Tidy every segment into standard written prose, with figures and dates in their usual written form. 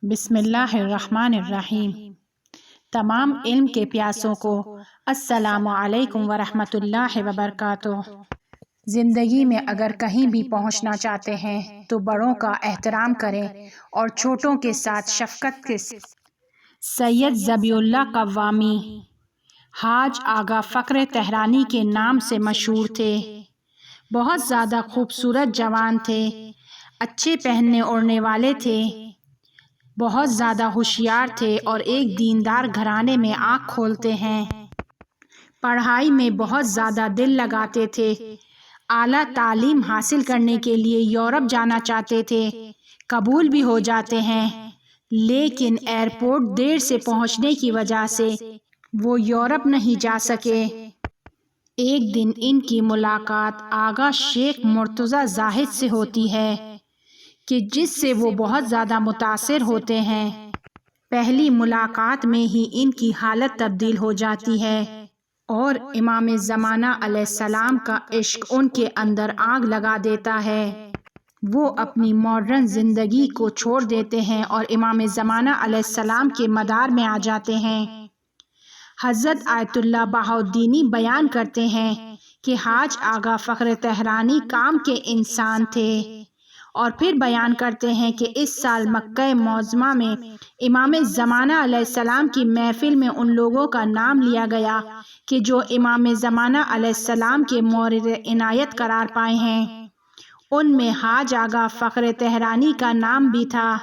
بسم اللہ الرحمن الرحیم۔ تمام علم کے پیاسوں کو السلام علیکم ورحمۃ اللہ وبرکاتہ۔ زندگی میں اگر کہیں بھی پہنچنا چاہتے ہیں تو بڑوں کا احترام کریں اور چھوٹوں کے ساتھ شفقت کے سید ذبیح اللہ قوامی حاج آغا فخر تہرانی کے نام سے مشہور تھے۔ بہت زیادہ خوبصورت جوان تھے، اچھے پہننے اوڑھنے والے تھے، بہت زیادہ ہوشیار تھے اور ایک دیندار گھرانے میں آنکھ کھولتے ہیں۔ پڑھائی میں بہت زیادہ دل لگاتے تھے، اعلیٰ تعلیم حاصل کرنے کے لیے یورپ جانا چاہتے تھے، قبول بھی ہو جاتے ہیں، لیکن ایئرپورٹ دیر سے پہنچنے کی وجہ سے وہ یورپ نہیں جا سکے۔ ایک دن ان کی ملاقات آغا شیخ مرتضیٰ زاہد سے ہوتی ہے کہ جس سے وہ بہت زیادہ متاثر ہوتے ہیں۔ پہلی ملاقات میں ہی ان کی حالت تبدیل ہو جاتی ہے اور امام زمانہ علیہ السلام کا عشق ان کے اندر آگ لگا دیتا ہے۔ وہ اپنی ماڈرن زندگی کو چھوڑ دیتے ہیں اور امام زمانہ علیہ السلام کے مدار میں آ جاتے ہیں۔ حضرت آیت اللہ بہاؤالدینی بیان کرتے ہیں کہ حاج آغا فخر تہرانی کام کے انسان تھے، اور پھر بیان کرتے ہیں کہ اس سال مکہ معظمہ میں امام زمانہ علیہ السلام کی محفل میں ان لوگوں کا نام لیا گیا کہ جو امام زمانہ علیہ السلام کے مورد عنایت قرار پائے ہیں۔ ان میں حاج آغا فخر تہرانی کا نام بھی تھا۔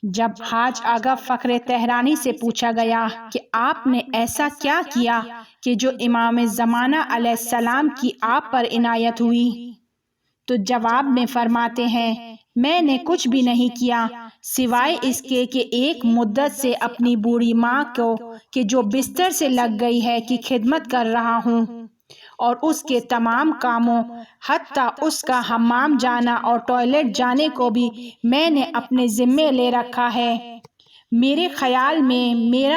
جب حاج آغا فخر تہرانی سے پوچھا گیا کہ آپ نے ایسا کیا کیا کہ جو امام زمانہ علیہ السلام کی آپ پر عنایت ہوئی، تو جواب میں فرماتے ہیں، میں نے کچھ بھی نہیں کیا سوائے اس کے کہ ایک مدت سے اپنی بوڑھی ماں کو کہ جو بستر سے لگ گئی ہے کی خدمت کر رہا ہوں، اور اس کے تمام کاموں حتیٰ اس کا حمام جانا اور ٹوائلٹ جانے کو بھی میں نے اپنے ذمے لے رکھا ہے۔ میرے خیال میں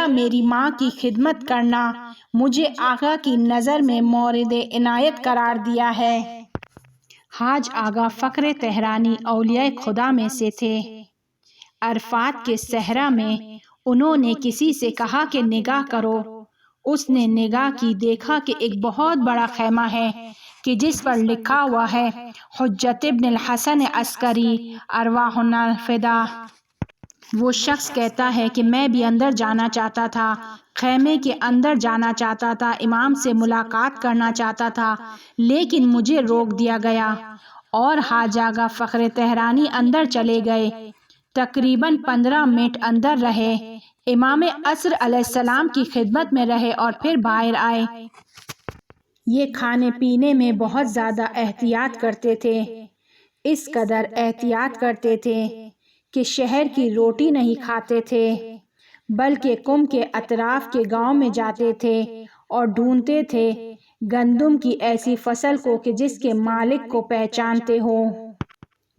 میری ماں کی خدمت کرنا مجھے آقا کی نظر میں مورد عنایت قرار دیا ہے۔ حاج آغا فخر تہرانی اولیاء خدا میں سے تھے۔ عرفات کے صحرا میں انہوں نے کسی سے کہا کہ نگاہ کرو۔ اس نے نگاہ کی، دیکھا کہ ایک بہت بڑا خیمہ ہے کہ جس پر لکھا ہوا ہے حجت ابن الحسن عسکری ارواحنا فدا۔ وہ شخص کہتا ہے کہ میں بھی اندر جانا چاہتا تھا، خیمے کے اندر جانا چاہتا تھا، امام سے ملاقات کرنا چاہتا تھا، لیکن مجھے روک دیا گیا اور حاج آغا فخر تہرانی اندر چلے گئے۔ تقریباً 15 منٹ اندر رہے، امام عصر علیہ السلام کی خدمت میں رہے اور پھر باہر آئے۔ یہ کھانے پینے میں بہت زیادہ احتیاط کرتے تھے، اس قدر احتیاط کرتے تھے کہ شہر کی روٹی نہیں کھاتے تھے، بلکہ قم کے اطراف کے گاؤں میں جاتے تھے اور ڈھونڈتے تھے گندم کی ایسی فصل کو کہ جس کے مالک کو پہچانتے ہو،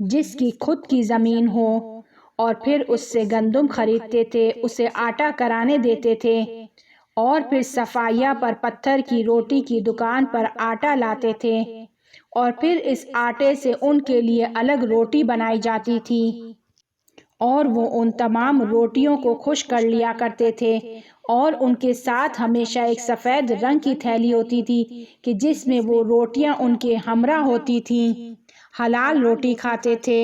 جس کی خود کی زمین ہو، اور پھر اس سے گندم خریدتے تھے، اسے آٹا کرانے دیتے تھے، اور پھر صفائیہ پر پتھر کی روٹی کی دکان پر آٹا لاتے تھے، اور پھر اس آٹے سے ان کے لیے الگ روٹی بنائی جاتی تھی، اور وہ ان تمام روٹیوں کو خشک کر لیا کرتے تھے، اور ان کے ساتھ ہمیشہ ایک سفید رنگ کی تھیلی ہوتی تھی کہ جس میں وہ روٹیاں ان کے ہمراہ ہوتی تھیں۔ حلال روٹی کھاتے تھے۔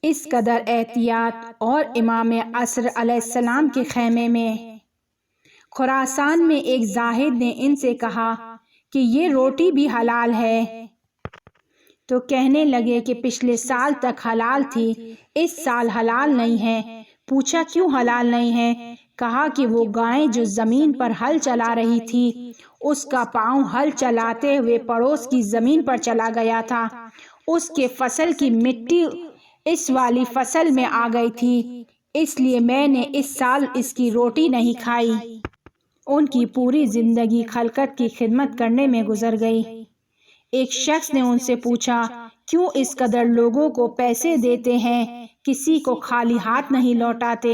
اس قدر احتیاط اور امام عصر علیہ السلام کے خیمے میں خراسان میں ایک زاہد نے ان سے کہا کہ یہ روٹی بھی حلال ہے، تو کہنے لگے کہ پچھلے سال تک حلال تھی، اس سال حلال نہیں ہے۔ پوچھا کیوں حلال نہیں ہے؟ کہا کہ وہ گائیں جو زمین پر ہل چلا رہی تھی، اس کا پاؤں ہل چلاتے ہوئے پڑوس کی زمین پر چلا گیا تھا، اس کے فصل کی مٹی اس والی فصل میں آ گئی تھی، اس لیے میں نے اس سال اس کی روٹی نہیں کھائی۔ ان کی پوری زندگی خلقت کی خدمت کرنے میں گزر گئی۔ ایک شخص نے ان سے پوچھا کیوں اس قدر لوگوں کو پیسے دیتے ہیں، کسی کو خالی ہاتھ نہیں لوٹاتے؟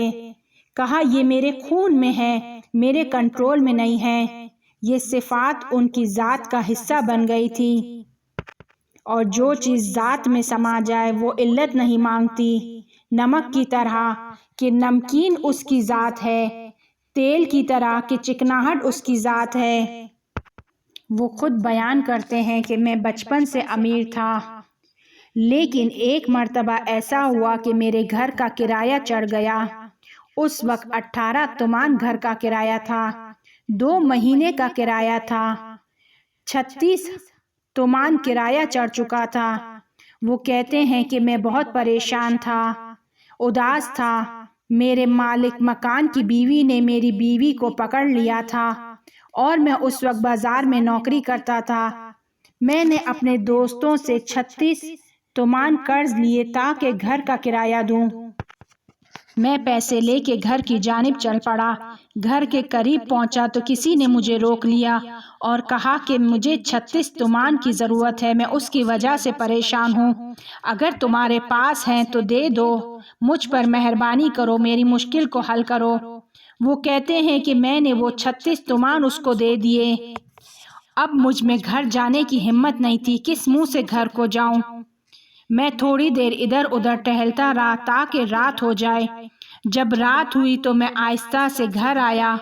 کہا یہ میرے خون میں ہے، میرے کنٹرول میں نہیں ہے۔ یہ صفات ان کی ذات کا حصہ بن گئی تھی، اور جو چیز ذات میں سما جائے وہ علت نہیں مانگتی۔ نمک کی طرح کہ نمکین اس کی ذات ہے، تیل کی طرح کہ چکناہٹ اس کی ذات ہے۔ وہ خود بیان کرتے ہیں کہ میں بچپن سے امیر تھا، لیکن ایک مرتبہ ایسا ہوا کہ میرے گھر کا کرایہ چڑھ گیا۔ اس وقت 18 تومان گھر کا کرایہ تھا، 2 مہینے کا کرایہ تھا، 36 تومان کرایہ چڑھ چکا تھا۔ وہ کہتے ہیں کہ میں بہت پریشان تھا، اداس تھا۔ میرے مالک مکان کی بیوی نے میری بیوی کو پکڑ لیا تھا اور میں اس وقت بازار میں نوکری کرتا تھا۔ میں نے اپنے دوستوں سے 36 تومان قرض لیے تاکہ گھر کا کرایہ دوں۔ میں پیسے لے کے گھر کی جانب چل پڑا۔ گھر کے قریب پہنچا تو کسی نے مجھے روک لیا اور کہا کہ مجھے 36 تومان کی ضرورت ہے، میں اس کی وجہ سے پریشان ہوں، اگر تمہارے پاس ہیں تو دے دو، مجھ پر مہربانی کرو، میری مشکل کو حل کرو۔ وہ کہتے ہیں کہ میں نے وہ 36 تومان اس کو دے دیے۔ اب مجھ میں گھر جانے کی ہمت نہیں تھی، کس منہ سے گھر کو جاؤں۔ میں تھوڑی دیر ادھر ادھر ٹہلتا رہا تاکہ رات ہو جائے۔ جب رات ہوئی تو میں آہستہ سے گھر آیا،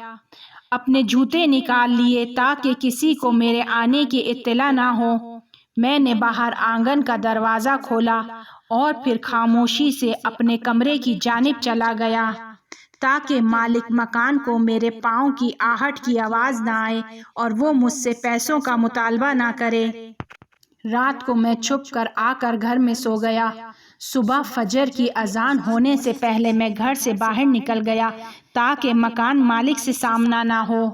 اپنے جوتے نکال لیے تاکہ کسی کو میرے آنے کی اطلاع نہ ہو۔ میں نے باہر آنگن کا دروازہ کھولا اور پھر خاموشی سے اپنے کمرے کی جانب چلا گیا تاکہ مالک مکان کو میرے پاؤں کی آہٹ کی آواز نہ آئے اور وہ مجھ سے پیسوں کا مطالبہ نہ کرے۔ رات کو میں چھپ کر آ کر گھر میں سو گیا۔ صبح فجر کی اذان ہونے سے پہلے میں گھر سے باہر نکل گیا تاکہ مکان مالک سے سامنا نہ ہو۔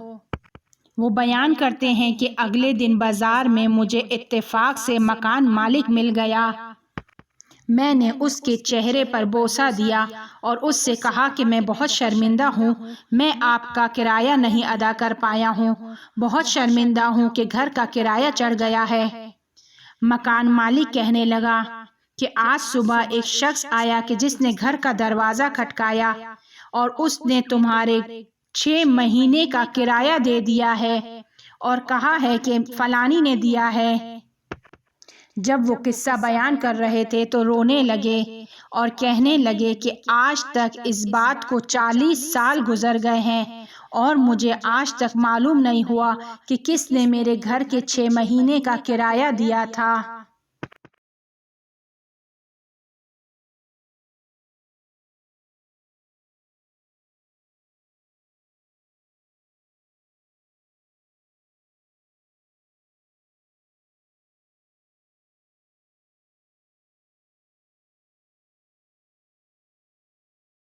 وہ بیان کرتے ہیں کہ اگلے دن بازار میں مجھے اتفاق سے مکان مالک مل گیا۔ میں نے اس کے چہرے پر بوسہ دیا اور اس سے کہا کہ میں بہت شرمندہ ہوں، میں آپ کا کرایہ نہیں ادا کر پایا ہوں، بہت شرمندہ ہوں کہ گھر کا کرایہ چڑھ گیا ہے۔ مکان مالک کہنے لگا کہ آج صبح ایک شخص آیا کہ جس نے گھر کا دروازہ کھٹکایا اور اس نے تمہارے 6 مہینے کا کرایہ دے دیا ہے اور کہا ہے کہ فلانی نے دیا ہے۔ جب وہ قصہ بیان کر رہے تھے تو رونے لگے اور کہنے لگے کہ آج تک اس بات کو 40 سال گزر گئے ہیں اور مجھے آج تک معلوم نہیں ہوا کہ کس نے میرے گھر کے 6 مہینے کا کرایہ دیا تھا۔